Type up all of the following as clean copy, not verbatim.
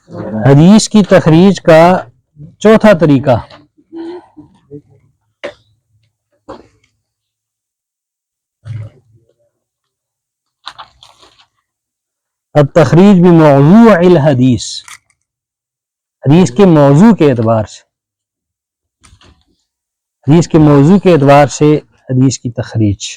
حدیث کی تخریج کا چوتھا طریقہ، التخریج بموضوع الحدیث، حدیث کے موضوع کے اعتبار سے، حدیث کے موضوع کے اعتبار سے حدیث کی تخریج۔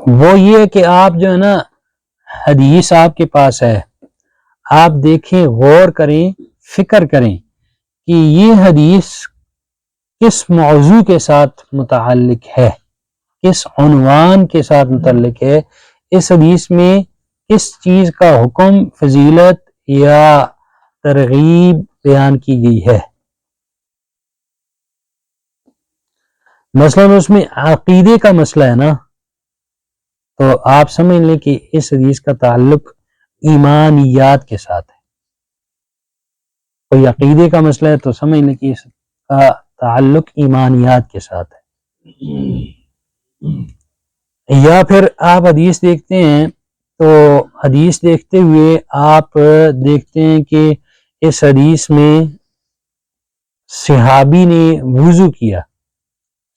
وہ یہ کہ آپ جو ہے نا حدیث آپ کے پاس ہے، آپ دیکھیں، غور کریں، فکر کریں کہ یہ حدیث کس موضوع کے ساتھ متعلق ہے، کس عنوان کے ساتھ متعلق ہے، اس حدیث میں کس چیز کا حکم، فضیلت یا ترغیب بیان کی گئی ہے۔ مثلاً اس میں عقیدے کا مسئلہ ہے نا، تو آپ سمجھ لیں کہ اس حدیث کا تعلق ایمانیات کے ساتھ ہے۔ کوئی عقیدے کا مسئلہ ہے تو سمجھ لیں کہ اس کا تعلق ایمانیات کے ساتھ ہے۔ یا پھر آپ حدیث دیکھتے ہیں تو حدیث دیکھتے ہوئے آپ دیکھتے ہیں کہ اس حدیث میں صحابی نے وضو کیا،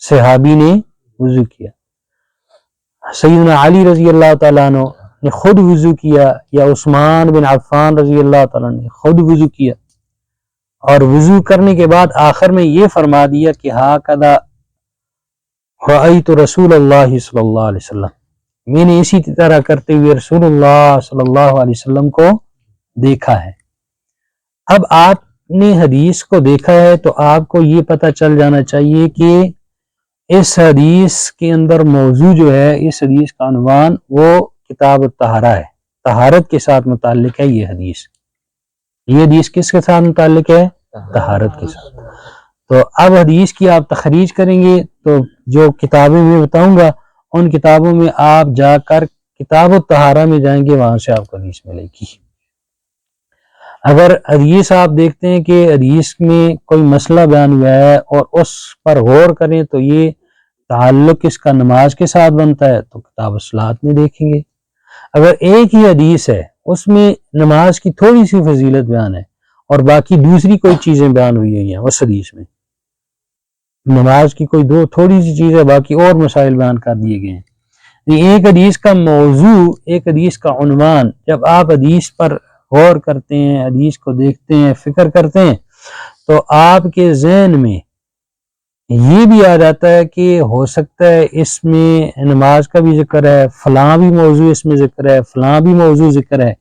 صحابی نے وضو کیا، سیدنا علی رضی اللہ تعالیٰ عنہ نے خود وضو کیا، یا عثمان بن عفان رضی اللہ تعالیٰ نے خود وضو کیا، اور وضو کرنے کے بعد آخر میں یہ فرما دیا کہ ہاکذا رأیت رسول اللہ صلی اللہ علیہ وسلم، میں نے اسی طرح کرتے ہوئے رسول اللہ صلی اللہ علیہ وسلم کو دیکھا ہے۔ اب آپ نے حدیث کو دیکھا ہے تو آپ کو یہ پتہ چل جانا چاہیے کہ اس حدیث کے اندر موضوع جو ہے، اس حدیث کا عنوان وہ کتاب الطہارہ ہے، طہارت کے ساتھ متعلق ہے یہ حدیث۔ یہ حدیث کس کے ساتھ متعلق ہے؟ طہارت کے ساتھ۔ تو اب حدیث کی آپ تخریج کریں گے تو جو کتابیں میں بتاؤں گا ان کتابوں میں آپ جا کر کتاب الطہارہ میں جائیں گے، وہاں سے آپ کو حدیث ملے گی۔ اگر حدیث آپ دیکھتے ہیں کہ حدیث میں کوئی مسئلہ بیان ہوا ہے اور اس پر غور کریں تو یہ تعلق اس کا نماز کے ساتھ بنتا ہے تو کتاب الصلاۃ میں دیکھیں گے۔ اگر ایک ہی حدیث ہے، اس میں نماز کی تھوڑی سی فضیلت بیان ہے اور باقی دوسری کوئی چیزیں بیان ہوئی ہیں اس حدیث میں، نماز کی کوئی دو تھوڑی سی چیز ہے، باقی اور مسائل بیان کر دیے گئے ہیں۔ ایک حدیث کا موضوع، ایک حدیث کا عنوان، جب آپ حدیث پر غور کرتے ہیں، حدیث کو دیکھتے ہیں، فکر کرتے ہیں تو آپ کے ذہن میں یہ بھی آ جاتا ہے کہ ہو سکتا ہے اس میں نماز کا بھی ذکر ہے، فلاں بھی موضوع اس میں ذکر ہے، فلاں بھی موضوع ذکر ہے،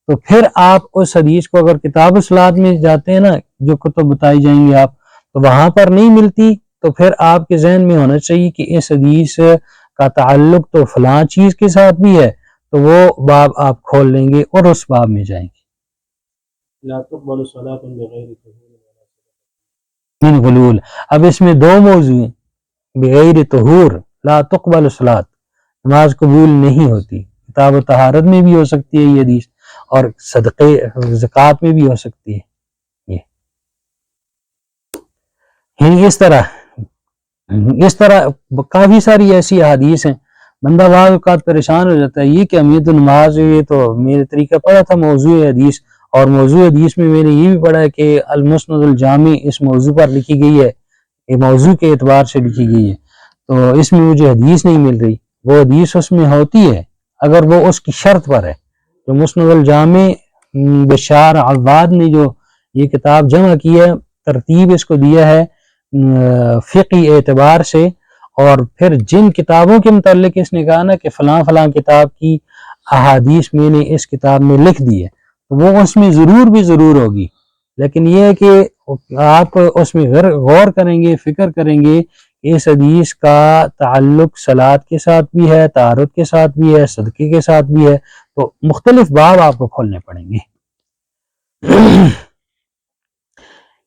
تو پھر آپ اس حدیث کو اگر کتاب الصلاۃ میں جاتے ہیں نا، جو کتب بتائی جائیں گے آپ، تو وہاں پر نہیں ملتی، تو پھر آپ کے ذہن میں ہونا چاہیے کہ اس حدیث کا تعلق تو فلاں چیز کے ساتھ بھی ہے، تو وہ باب آپ کھول لیں گے اور اس باب میں جائیں گے۔ لا تقبل صلاة بغیر من غلول، اب اس میں دو موضوع ہیں، بغیر طہور، لا تقبل صلاۃ، نماز قبول نہیں ہوتی، کتاب و طہارت میں بھی ہو سکتی ہے یہ حدیث، اور صدقے زکوٰۃ میں بھی ہو سکتی ہے۔ یعنی اس طرح کافی ساری ایسی احادیث ہیں، بندہ بعض اوقات پریشان ہو جاتا ہے، یہ کہ ہمیں تو نماز، یہ تو میرے طریقہ پڑھا تھا موضوع حدیث، اور موضوع حدیث میں میں نے یہ بھی پڑھا ہے کہ المسند الجامع اس موضوع پر لکھی گئی ہے، یہ موضوع کے اعتبار سے لکھی گئی ہے، تو اس میں مجھے حدیث نہیں مل رہی۔ وہ حدیث اس میں ہوتی ہے اگر وہ اس کی شرط پر ہے۔ جو مسند الجامع بشار عواد نے جو یہ کتاب جمع کی ہے، ترتیب اس کو دیا ہے فقہی اعتبار سے، اور پھر جن کتابوں کے متعلق اس نے کہا نا کہ فلاں فلاں کتاب کی احادیث میں نے اس کتاب میں لکھ دی ہے، تو وہ اس میں ضرور بھی ضرور ہوگی، لیکن یہ ہے کہ آپ اس میں غور کریں گے، فکر کریں گے، اس حدیث کا تعلق صلاۃ کے ساتھ بھی ہے، طہارت کے ساتھ بھی ہے، صدقے کے ساتھ بھی ہے، تو مختلف باب آپ کو کھولنے پڑیں گے۔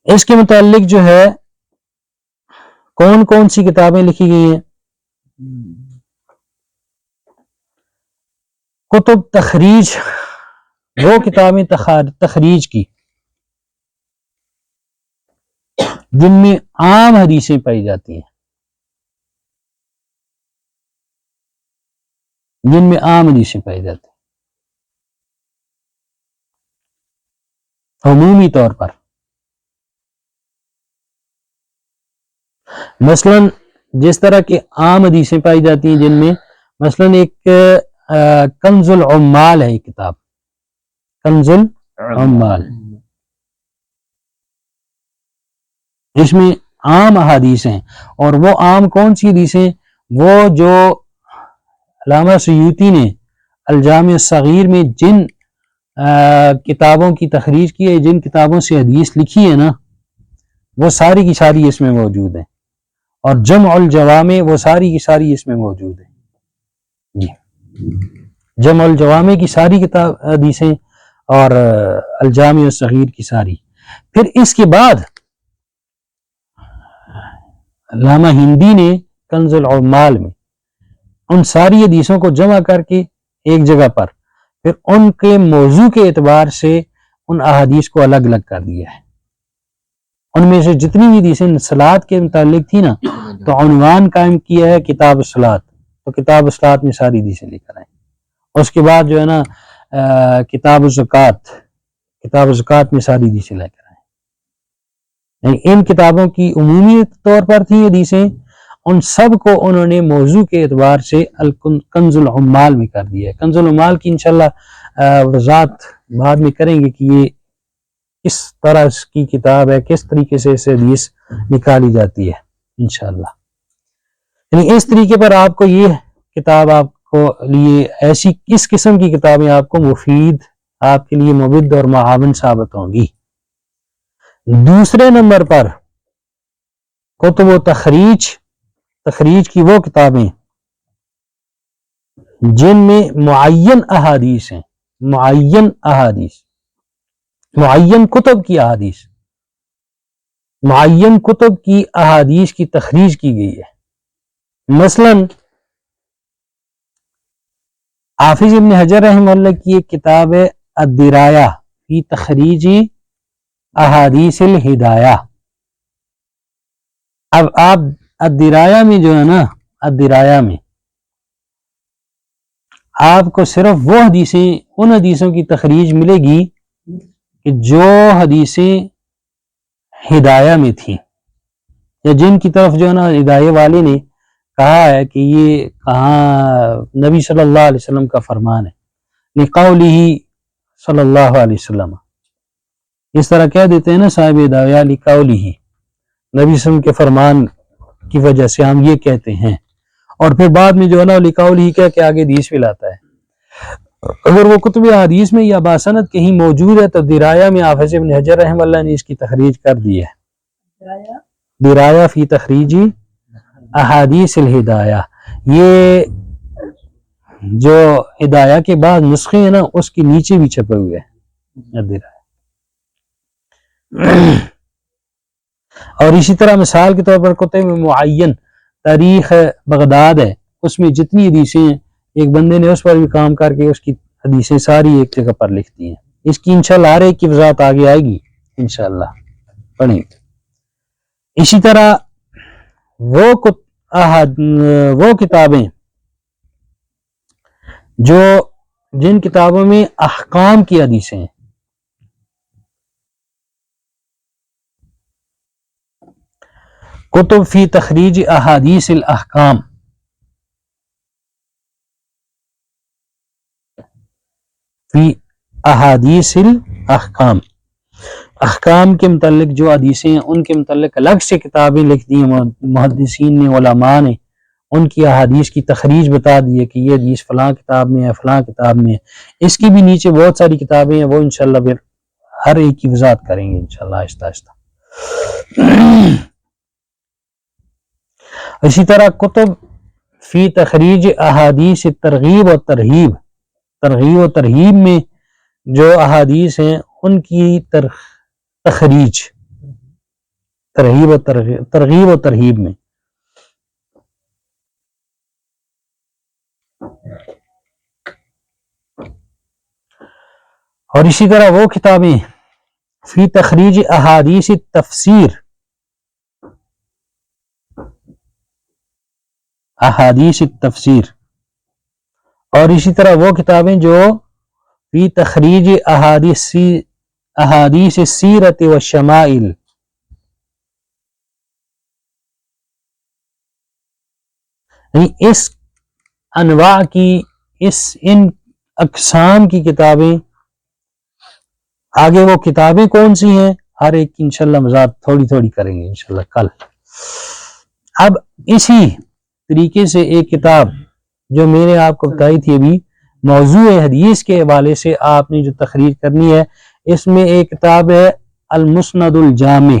اس کے متعلق جو ہے کون کون سی کتابیں لکھی گئی ہیں؟ کتب تخریج وہ کتابیں تخریج کی جن میں عام حدیثیں پائی جاتی ہیں، جن میں عام حدیثیں پائی جاتی ہیں عمومی طور پر. مثلا جس طرح کی عام حدیثیں پائی جاتی ہیں جن میں مثلا ایک کنز العمال ہے، ایک کتاب کنز العمال، اس میں عام احادیث ہیں. اور وہ عام کون سی حدیثیں؟ وہ جو علامہ سیوطی نے الجامع الصغیر میں جن کتابوں کی تخریج کی ہے، جن کتابوں سے حدیث لکھی ہے نا، وہ ساری کی ساری اس میں موجود ہیں. اور جمع الجوامع وہ ساری کی ساری اس میں موجود ہیں. جی، جمع الجوامع کی ساری کتاب حدیثیں اور الجامع الصغیر کی ساری. پھر اس کے بعد علامہ ہندی نے کنز العمال میں ان ساری حدیثوں کو جمع کر کے ایک جگہ پر پھر ان کے موضوع کے اعتبار سے ان احادیث کو الگ الگ کر دیا ہے. ان میں سے جتنی بھی حدیثیں صلاۃ کے متعلق تھی نا، تو عنوان قائم کیا ہے کتاب الصلاۃ، تو کتاب الصلاۃ میں ساری حدیثیں لے کر آئیں. اس کے بعد جو ہے نا کتاب الزکوٰۃ، کتاب الزکوٰۃ میں ساری حدیثیں لے کر آئیں. یعنی ان کتابوں کی عمومی طور پر تھی حدیثیں، ان سب کو انہوں نے موضوع کے اعتبار سے کنز العمال میں کر دیا ہے. کنز العمال کی انشاءاللہ وضاحت بعد میں کریں گے کہ یہ کس طرح اس کی کتاب ہے، کس طریقے سے اسے حدیث نکالی جاتی ہے انشاءاللہ. یعنی اس طریقے پر آپ کو یہ کتاب آپ کو لیے ایسی کس قسم کی کتابیں آپ کو مفید، آپ کے لیے مبد اور معاون ثابت ہوں گی. دوسرے نمبر پر کتب و تخریج کی وہ کتابیں جن میں معین احادیث ہیں، معین احادیث، معین کتب کی احادیث، معین کتب کی احادیث کی تخریج کی گئی ہے. مثلا حافظ ابن حجر رحمہ اللہ کی ایک کتاب ہے الدرایہ فی تخریج احادیث الہدایہ. اب آپ الدرایہ میں جو ہے نا، الدرایہ میں آپ کو صرف وہ حدیثیں، ان حدیثوں کی تخریج ملے گی کہ جو حدیثیں ہدایہ میں تھیں، یا جن کی طرف جو ہے نا ہدایہ والے نے کہا ہے کہ یہ کہاں نبی صلی اللہ علیہ وسلم کا فرمان ہے، لقولہ صلی اللہ علیہ وسلم. اس طرح کہہ دیتے ہیں نا صاحب ہدایہ، لقولہ، نبی صلی اللہ علیہ وسلم کے فرمان کی وجہ سے ہم یہ کہتے ہیں. اور پھر بعد میں جو ہے نا لقولہ کہہ کے آگے حدیث بھی لاتا ہے. اگر وہ کتب حدیث میں یا باسند کہیں موجود ہے تو درایہ میں حافظ ابن حجر رحمہ اللہ نے اس کی تخریج کر دی ہے. درایہ فی تخریج احادیث الہدایہ، یہ جو ہدایہ کے بعد نسخے ہیں نا اس کے نیچے بھی چھپے ہوئے ہیں. اور اسی طرح مثال کے طور پر کتب معین، تاریخ بغداد ہے، اس میں جتنی حدیثیں ہیں ایک بندے نے اس پر بھی کام کر کے اس کی حدیثیں ساری ایک جگہ پر لکھ دی ہیں. اس کی انشاءاللہ ہر ایک کی وضاحت آگے آئے گی انشاءاللہ، پڑھیں. اسی طرح وہ کتابیں جو جن کتابوں میں احکام کی حدیثیں ہیں، کتب فی تخریج احادیث الاحکام، فی احادیث الاحکام، احکام کے متعلق جو حدیثیں ہیں ان کے متعلق الگ سے کتابیں لکھ دی ہیں محدثین نے، علماء نے ان کی احادیث کی تخریج بتا دی ہے کہ یہ حدیث فلاں کتاب میں ہے، فلاں کتاب میں ہے. اس کی بھی نیچے بہت ساری کتابیں ہیں، وہ انشاءاللہ پھر ہر ایک کی وضاحت کریں گے انشاءاللہ آہستہ آہستہ. اسی طرح کتب فی تخریج احادیث ترغیب و ترہیب، ترغیب و ترہیب میں جو احادیث ہیں ان کی تخریج، ترغیب و ترہیب میں. اور اسی طرح وہ کتابیں فی تخریج احادیث تفسیر، احادیث التفسیر، اور اسی طرح وہ کتابیں جو فی تخریج احادیث السیرت والشمائل، اس انواع کی، ان اقسام کی کتابیں. آگے وہ کتابیں کون سی ہیں ہر ایک کی انشاءاللہ وضاحت تھوڑی تھوڑی کریں گے انشاءاللہ کل. اب اسی طریقے سے ایک کتاب جو میں نے آپ کو بتائی تھی ابھی، موضوع حدیث کے حوالے سے آپ نے جو تخریج کرنی ہے، اس میں ایک کتاب ہے المسند الجامع.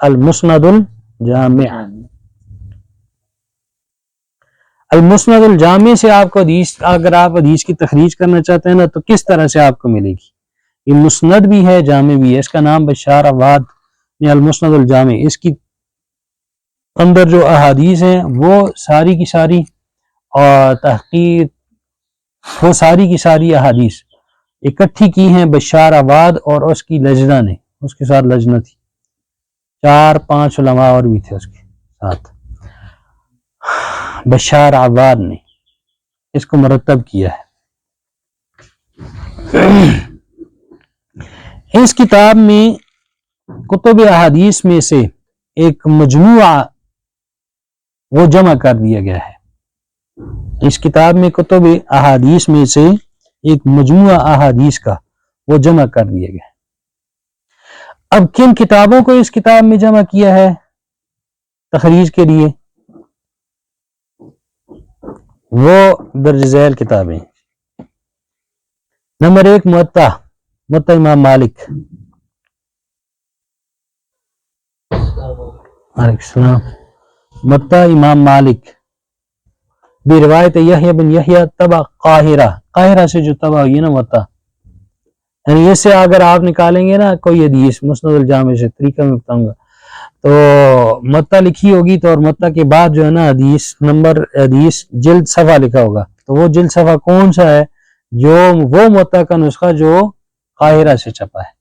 المسند الجامع، المسند الجامع سے آپ کو حدیث، اگر آپ حدیث کی تخریج کرنا چاہتے ہیں نا تو کس طرح سے آپ کو ملے گی. یہ مسند بھی ہے، جامع بھی ہے. اس کا نام بشار عواد نے المسند الجامع. اس کی اندر جو احادیث ہیں وہ ساری کی ساری اور تحقیق، وہ ساری کی ساری احادیث اکٹھی کی ہیں بشار عواد اور اس کی لجنہ نے. اس کے ساتھ لجنہ تھی، 4-5 علماء اور بھی تھے اس کے ساتھ. بشار عواد نے اس کو مرتب کیا ہے. اس کتاب میں کتب احادیث میں سے ایک مجموعہ وہ جمع کر دیا گیا ہے. اس کتاب میں کتب احادیث میں سے ایک مجموعہ احادیث کا وہ جمع کر دیا گیا ہے. اب کن کتابوں کو اس کتاب میں جمع کیا ہے تخریج کے لیے؟ وہ درج ذیل کتابیں. نمبر 1 موطا امام مالک. علیکم السلام. موطا امام مالک بھی روایت یحییٰ بن یحییٰ طبع قاہرہ سے جو طبع ہوئی ہے نا موطا، یعنی اس سے اگر آپ نکالیں گے نا کوئی حدیث مسند الجامع سے، طریقہ میں بتاؤں گا، تو موطا لکھی ہوگی تو اور موطا کے بعد جو ہے نا حدیث نمبر، حدیث جلد صفحہ لکھا ہوگا، تو وہ جلد صفحہ کون سا ہے؟ جو وہ موطا کا نسخہ جو قاہرہ سے چھپا ہے.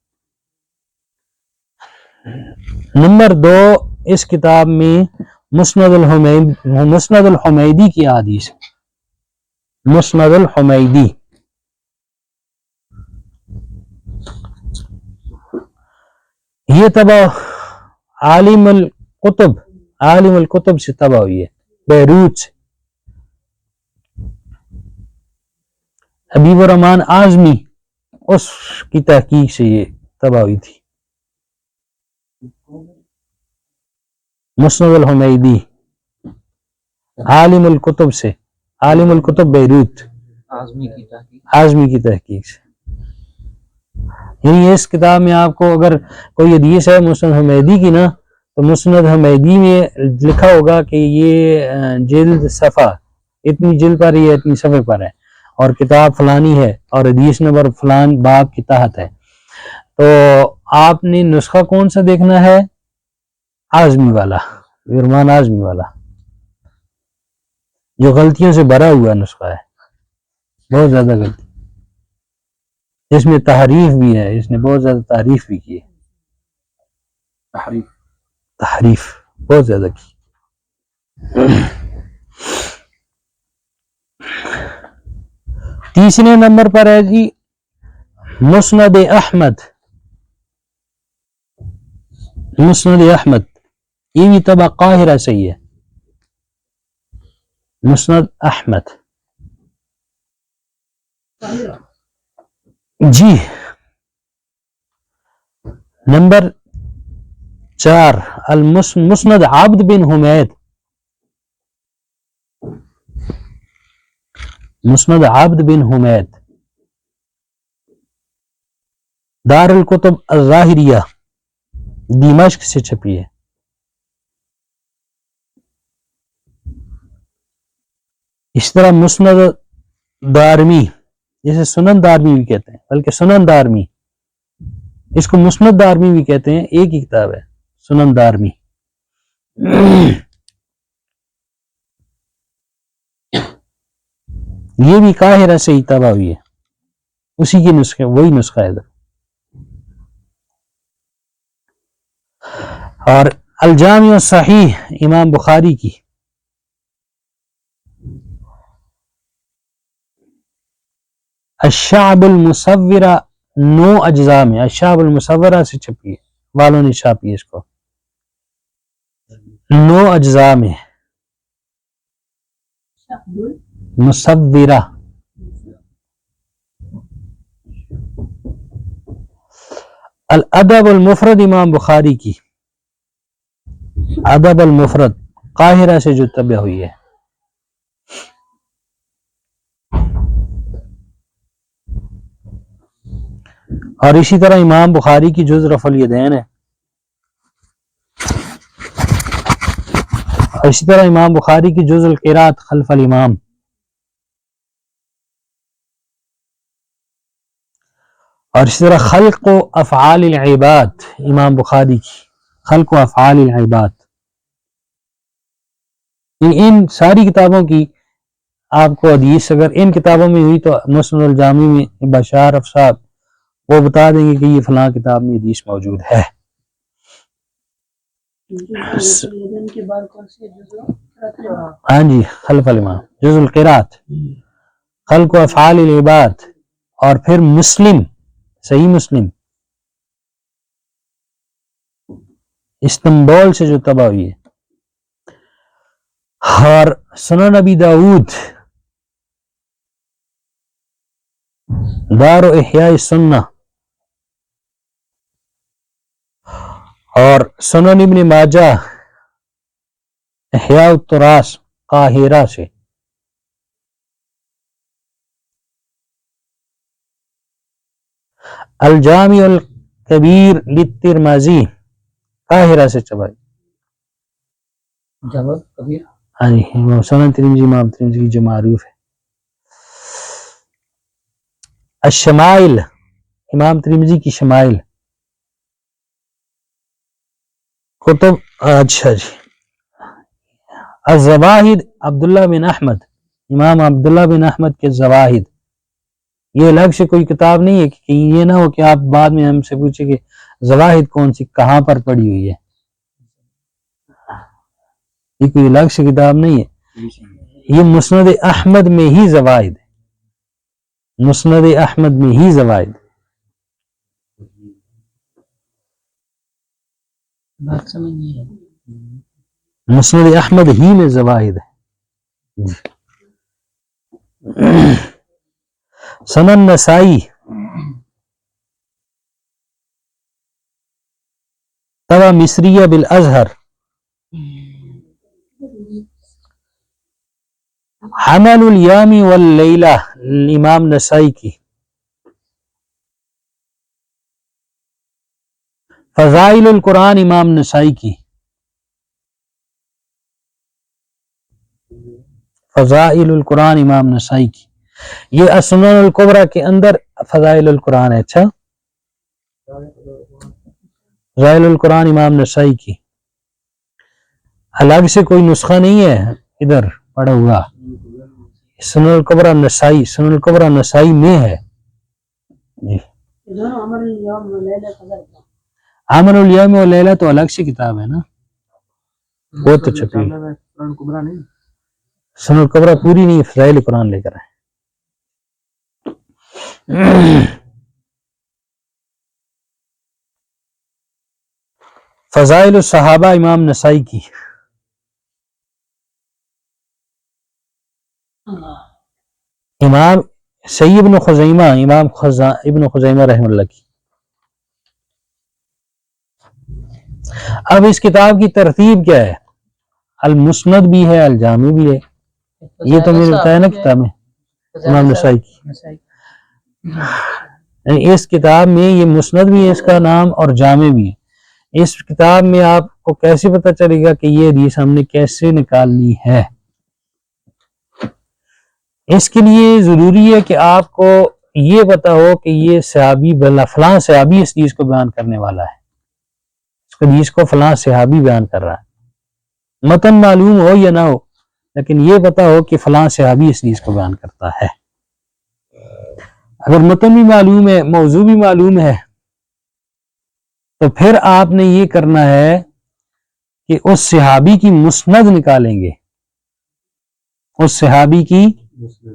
نمبر 2 اس کتاب میں مسند الحمیدی کی حدیث. مسند الحمیدی یہ طبع عالم الکتب سے طبع ہوئی ہے، بیروت سے. حبیب الرحمن اعظمی اس کی تحقیق سے یہ طبع ہوئی تھی. مسند الحمیدی عالم الکتب سے، عالم الکتب بیروت، اعظمی کی تحقیق سے. یعنی اس کتاب میں آپ کو اگر کوئی حدیث ہے مسند حمیدی کی نا، تو مسند حمیدی میں لکھا ہوگا کہ یہ جلد صفحہ اتنی جلد پر ہے، اتنی صفحے پر ہے، اور کتاب فلانی ہے، اور حدیث نمبر فلان باب کے تحت ہے. تو آپ نے نسخہ کون سا دیکھنا ہے؟ اعظمی والا، ورمان اعظمی والا، جو غلطیوں سے بھرا ہوا نسخہ ہے، بہت زیادہ غلطی. اس میں تحریف بھی ہے، اس نے بہت زیادہ تعریف بھی کی ہے، تحریف بہت زیادہ کی. تیسرے نمبر پر ہے جی مسند احمد. مسند احمد یہ بھی طبع قاہرہ سے ہی ہے. مسند احمد جی. نمبر 4 مسند عبد بن حمید. مسند عبد بن حمید دار الکتب الظاہریہ دمشق سے چھپی ہے. اس طرح مسند دارمی، جسے سنن دارمی بھی کہتے ہیں، بلکہ سنن دارمی، اس کو مسند دارمی بھی کہتے ہیں، ایک ہی کتاب ہے سنن دارمی. یہ بھی قاہرہ سے ہی طبع ہوئی ہے. اسی کی نسخے وہی نسخہ ہے ادھر. اور الجامع الصحیح امام بخاری کی الشعب المصورہ 9 اجزاء میں، الشعب المصورہ سے چھپی ہے، والوں نے چھاپی ہے اس کو 9 اجزاء میں. مصورہ. الادب المفرد امام بخاری کی، ادب المفرد قاہرہ سے جو طبع ہوئی ہے. اور اسی طرح امام بخاری کی جز رفع الیدین ہے. اور اسی طرح امام بخاری کی جز القراءۃ خلف الامام. اور اسی طرح خلق و افعال العباد امام بخاری کی، خلق و افعال العباد. ان ساری کتابوں کی آپ کو حدیث اگر ان کتابوں میں ہوئی تو مسند الجامع میں بشار افصاب وہ بتا دیں گے کہ یہ فلاں کتاب میں حدیث موجود ہے. ہاں جی، خلف الامام جز القراءۃ خلق و افعال العباد. اور پھر مسلم، صحیح مسلم استنبول سے جو طبع ہوئی ہے. اور سنن ابی داؤد دار و احیاء السنہ. اور سنن ابن ماجہ احیاء التراث قاہرہ سے. الجامع الکبیر للترمذی قاہرہ سے چبائی. ہاں جی، سنن ترمذی امام ترمذی کی جو معروف ہے. الشمائل امام ترمذی کی شمائل کتب. اچھا جی. الزواہد عبداللہ بن احمد امام عبداللہ بن احمد کے زواہد. یہ الگ سے کوئی کتاب نہیں ہے کہ یہ نہ ہو کہ آپ بعد میں ہم سے پوچھیں کہ زواہد کون سی کہاں پر پڑی ہوئی ہے. یہ کوئی الگ سے کتاب نہیں ہے، یہ مسند احمد میں ہی زواہد ہے، مسند احمد میں ہی زواہد. مسند احمد ہی میں زواہد ہے. سنن نسائی طبع مصریہ بالازہر. عمل الیام واللیلہ امام نسائی کی. فضائل القرآن امام نسائی کی، فضائل القرآن امام نسائی کی. یہ السنن الکبریٰ کے اندر فضائل القرآن ہے. اچھا، فضائل القرآن امام نسائی کی الگ سے کوئی نسخہ نہیں ہے ادھر پڑا ہوا. سنن الکبریٰ نسائی، سنن الکبریٰ نسائی میں ہے جی. عمل الیوم واللیلہ تو الگ سے کتاب ہے نا، وہ تو چھپی. سنن الکبریٰ پوری نہیں، فضائل قرآن لے کر ہے. فضائل الصحابہ امام نسائی کی. امام سید ابن خزیمہ امام ابن خزیمہ رحمہ اللہ کی. اب اس کتاب کی ترتیب کیا ہے؟ المسند بھی ہے، الجامع بھی ہے. یہ تو میں نے بتایا نا کتاب میں امام نسائی کی. اس کتاب میں یہ مسند بھی ہے اس کا نام اور جامع بھی ہے. اس کتاب میں آپ کو کیسے پتہ چلے گا کہ یہ حدیث ہم نے کیسے نکالنی ہے؟ اس کے لیے ضروری ہے کہ آپ کو یہ پتہ ہو کہ یہ صحابی بلا فلاں صحابی اس حدیث کو بیان کرنے والا ہے، اس حدیث کو فلاں صحابی بیان کر رہا ہے. متن معلوم ہو یا نہ ہو لیکن یہ پتہ ہو کہ فلاں صحابی اس حدیث کو بیان کرتا ہے. اگر متن بھی معلوم ہے، موضوع بھی معلوم ہے، تو پھر آپ نے یہ کرنا ہے کہ اس صحابی کی مسند نکالیں گے، اس صحابی کی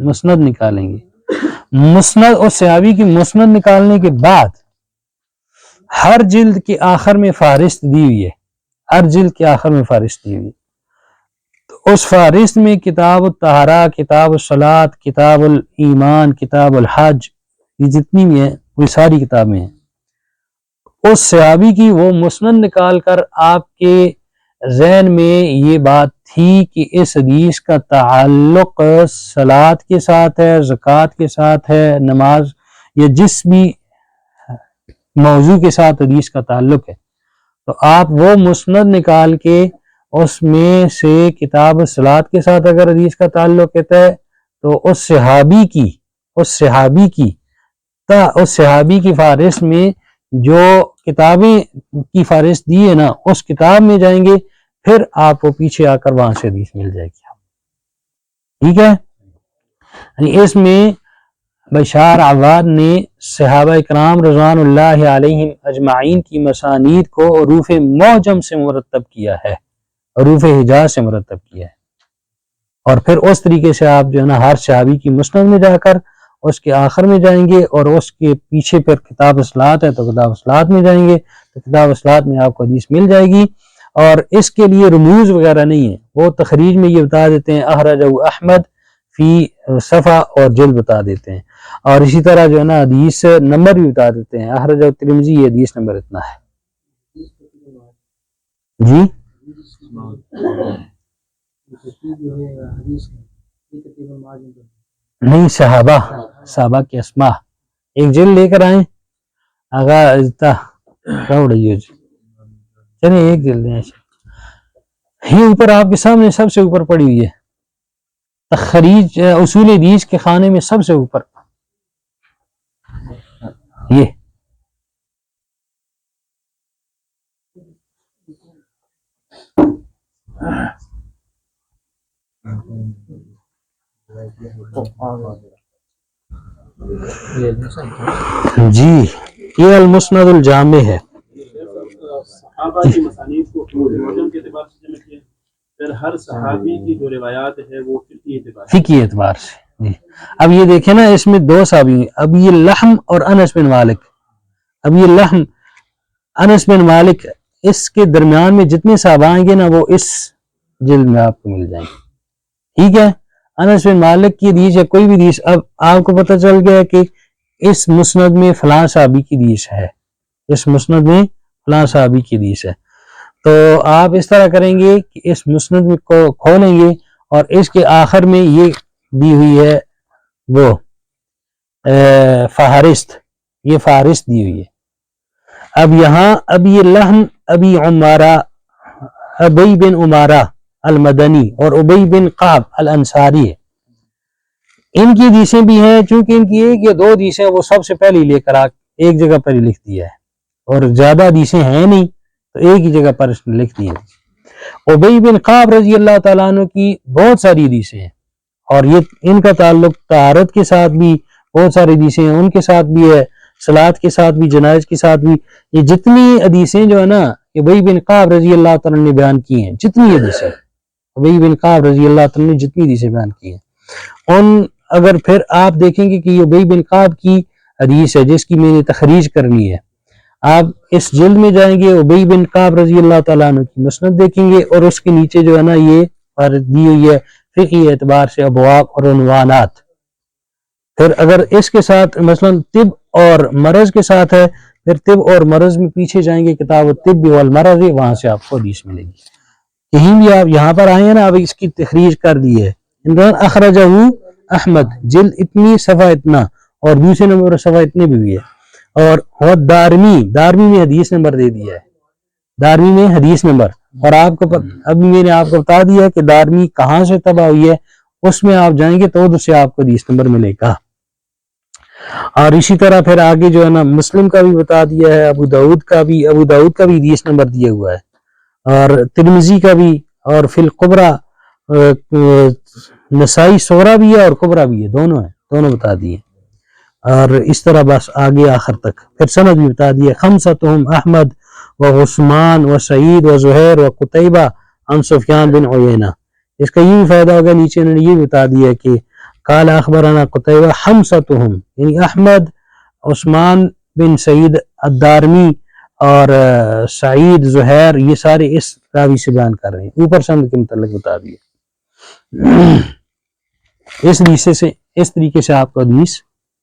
مسند نکالیں گے۔ مسند، اس صحابی کی مسند نکالنے کے بعد ہر جلد کے آخر میں فہرست دی ہوئی ہے، ہر جلد کے آخر میں فہرست دی ہوئی ہے، تو اس فہرست میں کتاب الطہارہ، کتاب الصلاۃ، کتاب الایمان، کتاب الحج، یہ جتنی بھی ہیں وہ ساری کتابیں ہیں۔ اس صحابی کی وہ مسند نکال کر آپ کے ذہن میں یہ بات تھی کہ اس حدیث کا تعلق صلاۃ کے ساتھ ہے، زکوٰۃ کے ساتھ ہے، نماز یا جس بھی موضوع کے ساتھ حدیث کا تعلق ہے، تو آپ وہ مسند نکال کے اس میں سے کتاب الصلاۃ کے ساتھ اگر حدیث کا تعلق ہے تو اس صحابی کی فہرست میں جو کتابیں کی فہرست دی ہے نا، اس کتاب میں جائیں گے، پھر آپ کو پیچھے آ کر وہاں سے حدیث مل جائے گی۔ ٹھیک ہے، یعنی اس میں بشار عواد نے صحابہ اکرام رضوان اللہ علیہم اجمعین کی مسانید کو حروف معجم سے مرتب کیا ہے، حروف حجاز سے مرتب کیا ہے، اور پھر اس طریقے سے آپ جو ہے نا ہر صحابی کی مسند میں جا کر اس کے آخر میں جائیں گے، اور اس کے پیچھے پھر کتاب الصلاۃ ہے تو کتاب الصلاۃ میں جائیں گے، تو کتاب الصلاۃ میں آپ کو حدیث مل جائے گی۔ اور اس کے لیے رموز وغیرہ نہیں ہے، وہ تخریج میں یہ بتا دیتے ہیں اخرجہ احمد فی صفحہ اور جلد بتا دیتے ہیں، اور اسی طرح جو ہے نا حدیث نمبر بھی بتا دیتے ہیں، اخرجہ ترمذی یہ حدیث نمبر اتنا ہے۔ جی نہیں، صحابہ کے اسماء ایک جلد لے کر آئیں، آگا چلیں ایک جلد ہیں، یہ اوپر آپ کے سامنے سب سے اوپر پڑی ہوئی ہے، تخریج اصول حدیث کے خانے میں سب سے اوپر یہ جی، یہ المسند الجامع ہے۔ صحابہ کی مسانید کو معجم کے اعتبار سے جمع کیا، پھر ہر صحابی کی جو روایات ہے وہ فقہی اعتبار سے جی۔ اب یہ دیکھیں نا، اس میں دو صحابی ہیں، اب یہ لحم اور انس بن مالک، اب یہ لحم انس بن مالک، اس کے درمیان میں جتنے صحابہ آئیں گے نا وہ اس جلد میں آپ کو مل جائیں گے۔ ٹھیک ہے، انس بن مالک کی حدیث ہے، کوئی بھی حدیث، اب آپ کو پتہ چل گیا کہ اس مسند میں فلاں صحابی کی حدیث ہے، اس مسند میں فلاں صحابی کی حدیث ہے، تو آپ اس طرح کریں گے کہ اس مسند میں کو کھولیں گے اور اس کے آخر میں یہ دی ہوئی ہے وہ فہرست، یہ فہرست دی ہوئی ہے۔ اب یہاں اب یہ لحم ابی عمارہ، ابی بن عمارہ المدنی اور ابی بن قعب الانصاری ہے، ان کی حدیثیں بھی ہیں، چونکہ ان کی ایک یا دو حدیثیں وہ سب سے پہلے لے کر ایک جگہ پر ہی لکھ دیا ہے، اور زیادہ حدیثیں ہیں نہیں تو ایک ہی جگہ پر لکھ دی ہیں۔ ابی بن قعب رضی اللہ تعالیٰ عنہ کی بہت ساری حدیثیں ہیں، اور یہ ان کا تعلق طہارت کے ساتھ بھی بہت ساری حدیثیں ہیں، ان کے ساتھ بھی ہے، صلاۃ کے ساتھ بھی، جنائز کے ساتھ بھی، یہ جتنی حدیثیں جو ہے نا ابی بن قعب رضی اللہ تعالیٰ نے بیان کی ہیں، جتنی حدیثیں ابی بن قعب رضی اللہ تعالیٰ نے جتنی حدیثیں بیان کی ہیں، ان اگر پھر آپ دیکھیں گے کہ یہ ابی بن قعب کی حدیث ہے جس کی میں نے تخریج کرنی ہے، آپ اس جلد میں جائیں گے، ابی بن قعب رضی اللہ تعالیٰ عنہ کی مسند دیکھیں گے، اور اس کے نیچے جو ہے نا یہ دی ہوئی ہے فقہی اعتبار سے ابواب اور عنوانات۔ پھر اگر اس کے ساتھ مثلا طب اور مرض کے ساتھ ہے، پھر طب اور مرض میں پیچھے جائیں گے کتاب الطب والمرض، وہاں سے آپ کو حدیث ملے گی۔ کہیں بھی آپ یہاں پر آئے ہیں نا، اب اس کی تخریج کر دی ہے، اخرجہ احمد جلد اتنی، صفحہ اتنا، اور دوسرے نمبر صفحہ اتنے بھی ہوئی ہے، اور دارمی میں حدیث نمبر دے دیا ہے، دارمی میں حدیث نمبر، اور آپ کو ابھی میں نے آپ کو بتا دیا کہ دارمی کہاں سے طبع ہوئی ہے، اس میں آپ جائیں گے تو اس سے آپ کو حدیث نمبر ملے گا۔ اور اسی طرح پھر آگے جو ہے نا مسلم کا بھی بتا دیا ہے، ابو داؤد کا بھی حدیث نمبر دیا ہوا ہے، اور ترمذی کا بھی، اور فی القبرہ نسائی صغریٰ بھی ہے اور کبریٰ بھی ہے، دونوں ہیں، دونوں بتا دیے۔ اور اس طرح بس آگے آخر تک پھر سند بھی بتا دیے خمسۃہم احمد و عثمان و سعید و زہیر و قتیبہ عن سفیان بن عیینہ. اس کا یہ بھی فائدہ ہوگا نیچے انہوں نے یہ بتا دیا کہ قال اخبرنا قتیبہ خمسۃہم یعنی احمد عثمان بن سعید الدارمی اور سعید زہیر یہ سارے اس راوی سے بیان کر رہے ہیں. اوپر سند کے متعلق بتا دیا. اس طریقے سے آپ کو حدیث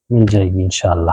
مل جائے گی انشاءاللہ.